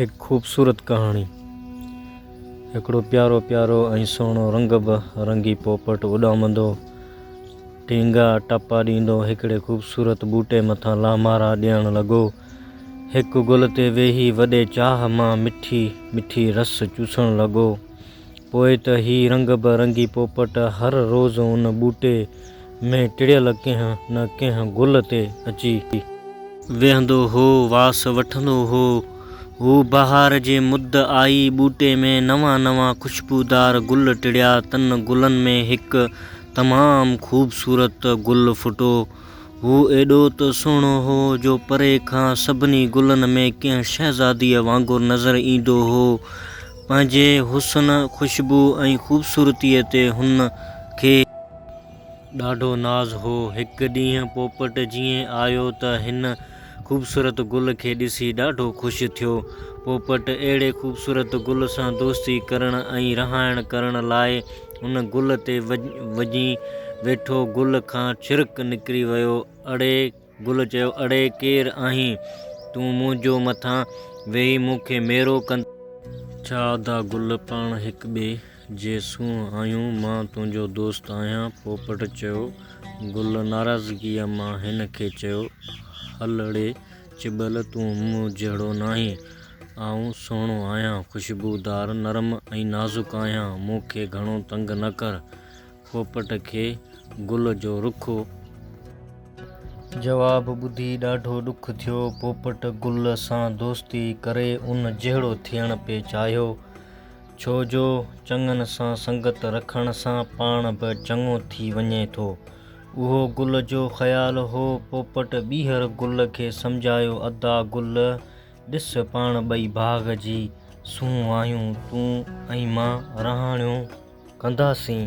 एक खूबसूरत कहानी। हिकिड़ो प्यारो प्यारो ऐं सुहिणो रंग रंगी पोपट उॾामंदो टींगा टपा ॾींदो हिकिड़े खूबसूरत बूटे मथां लामारा ॾियणु लॻो। हिकु गुल ते वेही वॾे चाह मां मिठी मिठी रस चूसणु लॻो। पोइ त ही रंग रंगी पोपट हर रोज़ उन बूटे में टिड़ियल कंहिं न कंहिं गुल ते अची वेहंदो हो, वास वठंदो हो। हू बहार जे मुद आई, बूटे में नवां नवां ख़ुशबूदार गुल टिड़िया। तन गुलनि में हिकु तमामु ख़ूबसूरत गुल फुटो। हू एॾो त सुहिणो हो जो परे खां सभिनी गुलनि में कंहिं शहज़ादीअ वांगुरु नज़र ईंदो हो। पंहिंजे हुस्न, ख़ुशबू ऐं ख़ूबसूरतीअ ते हुन खे ॾाढो नाज़ हो। हिकु ॾींहुं पोपट जीअं आयो त हिन ख़ूबसूरत गुल खे ॾिसी ॾाढो ख़ुशि थियो। पोपट अहिड़े ख़ूबसूरत गुल सां दोस्ती करण ऐं रहाइण करण लाइ उन गुल ते वञी वेठो। गुल खां छिरिक निकिरी वियो। गुल चयो, अड़े केरु आहीं तूं मुंहिंजो मथां वेही मूंखे मेरो कंदे? छा अदा गुल पाण हिक ॿिए जे सूंहं आहियूं, मां तुंहिंजो दोस्त आहियां। पोपट चयो। गुल नाराज़गीअ मां हिन खे चयो, हलड़े चिॿल, तूं मूं जहिड़ो नाहीं। आउं सुहिणो आहियां, ख़ुशबूदार, नरम ऐं नाज़ुक आहियां। मूंखे घणो तंग न कर। पोपट खे गुल जो रुखो जवाबु ॿुधी ॾाढो ॾुख थियो। पोपट गुल सां दोस्ती करे उन जहिड़ो थियण पिए चाहियो, छो जो चङनि सां संगत रखण सां पाण बि चङो थी वञे थो। उहो गुल जो ख़्यालु हो। पोपट ॿीहर गुल खे सम्झायो, अदा गुल, ॾिस, पाण ॿई बाग़ जी सूंहं आहियूं। तूं ऐं मां रहाणियूं कंदासीं।